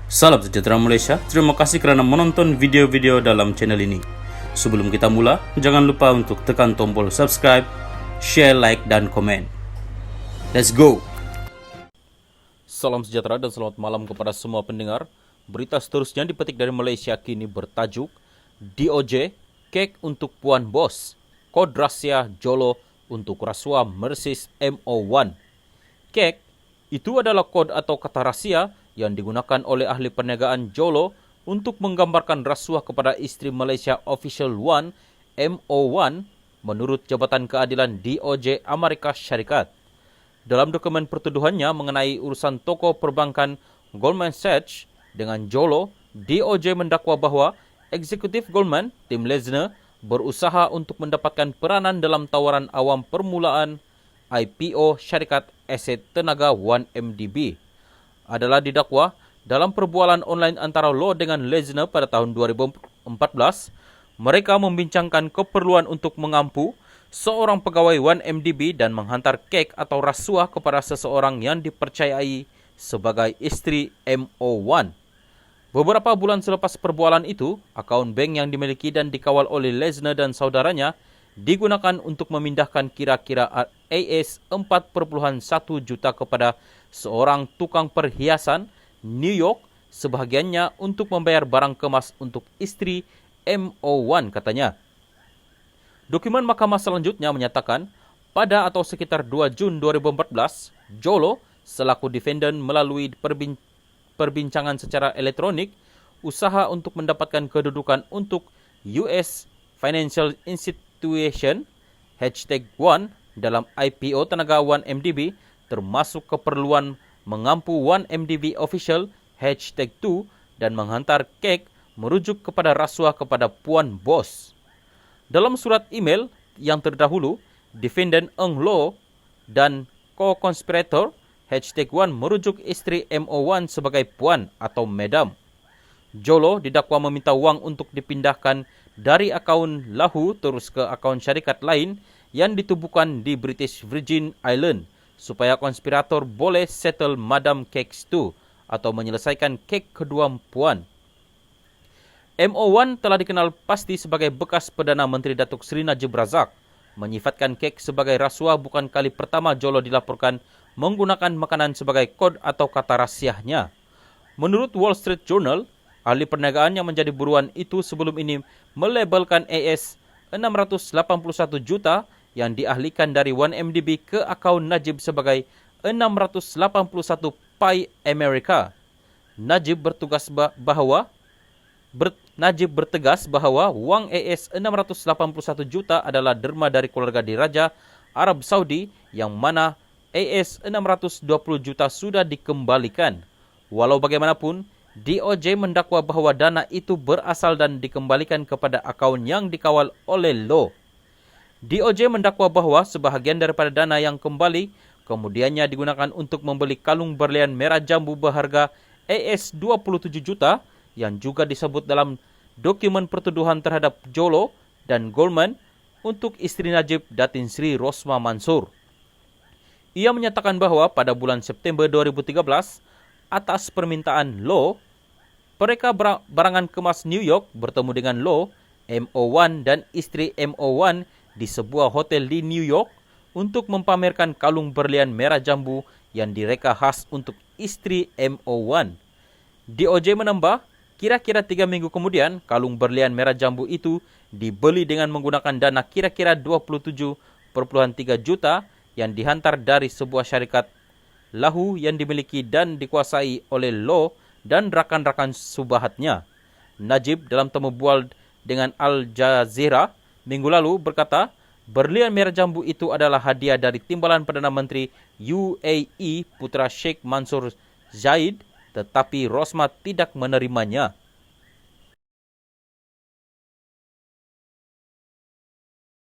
Salam sejahtera Malaysia, terima kasih kerana menonton video-video dalam channel ini. Sebelum kita mula, jangan lupa untuk tekan tombol subscribe, share, like, dan komen. Let's go! Salam sejahtera dan selamat malam kepada semua pendengar. Berita seterusnya dipetik dari Malaysia kini bertajuk DOJ, kek untuk Puan Bos, kod rahsia Jolo untuk rasuah Mercedes MO1. Kek itu adalah kod atau kata rahsia yang digunakan oleh ahli perniagaan Jolo untuk menggambarkan rasuah kepada isteri Malaysia Official 1 MO1 menurut Jabatan Keadilan DOJ Amerika Syarikat. Dalam dokumen pertuduhannya mengenai urusan toko perbankan Goldman Sachs dengan Jolo, DOJ mendakwa bahawa eksekutif Goldman, Tim Lezner, berusaha untuk mendapatkan peranan dalam tawaran awam permulaan IPO syarikat aset tenaga 1MDB. Adalah didakwa dalam perbualan online antara Law dengan Lezner pada tahun 2014, mereka membincangkan keperluan untuk mengampu seorang pegawai 1MDB dan menghantar kek atau rasuah kepada seseorang yang dipercayai sebagai isteri MO1. Beberapa bulan selepas perbualan itu, akaun bank yang dimiliki dan dikawal oleh Lezner dan saudaranya digunakan untuk memindahkan kira-kira AS 4.1 juta kepada seorang tukang perhiasan New York, sebahagiannya untuk membayar barang kemas untuk isteri MO1 katanya. Dokumen mahkamah selanjutnya menyatakan pada atau sekitar 2 Jun 2014, Jolo selaku defendant melalui perbincangan secara elektronik usaha untuk mendapatkan kedudukan untuk US Financial Institution #1 dalam IPO tenaga 1MDB, termasuk keperluan mengampu 1MDB official #2 dan menghantar kek merujuk kepada rasuah kepada Puan Bos. Dalam surat email yang terdahulu, defendant Eng Lo dan co-conspirator #1 merujuk isteri MO1 sebagai Puan atau Madam. Jolo didakwa meminta wang untuk dipindahkan dari akaun Lahu terus ke akaun syarikat lain yang ditubuhkan di British Virgin Island supaya konspirator boleh settle Madam Cakes 2 atau menyelesaikan kek kedua Puan. MO1 telah dikenal pasti sebagai bekas Perdana Menteri Datuk Seri Najib Razak. Menyifatkan kek sebagai rasuah bukan kali pertama Jolo dilaporkan menggunakan makanan sebagai kod atau kata rahsianya. Menurut Wall Street Journal, ahli perniagaan yang menjadi buruan itu sebelum ini melabelkan AS 681 juta yang diahlikan dari 1MDB ke akaun Najib sebagai 681 Pi Amerika. Najib bertegas bahawa wang AS 681 juta adalah derma dari keluarga diraja Arab Saudi yang mana AS 620 juta sudah dikembalikan. Walau bagaimanapun, DOJ mendakwa bahawa dana itu berasal dan dikembalikan kepada akaun yang dikawal oleh Law. DOJ mendakwa bahawa sebahagian daripada dana yang kembali kemudiannya digunakan untuk membeli kalung berlian merah jambu berharga AS 27 juta yang juga disebut dalam dokumen pertuduhan terhadap Jolo dan Goldman untuk isteri Najib Datin Sri Rosma Mansur. Ia menyatakan bahawa pada bulan September 2013, atas permintaan Law, mereka barangan kemas New York bertemu dengan Law, MO1 dan isteri MO1 di sebuah hotel di New York untuk mempamerkan kalung berlian merah jambu yang direka khas untuk isteri MO1. DOJ menambah, kira-kira 3 minggu kemudian, kalung berlian merah jambu itu dibeli dengan menggunakan dana kira-kira 27.3 juta yang dihantar dari sebuah syarikat Lahu yang dimiliki dan dikuasai oleh Law dan rakan-rakan subahatnya. Najib dalam temu bual dengan Al Jazeera minggu lalu berkata, berlian merah jambu itu adalah hadiah dari timbalan Perdana Menteri UAE Putra Sheikh Mansur Zaid, tetapi Rosma tidak menerimanya.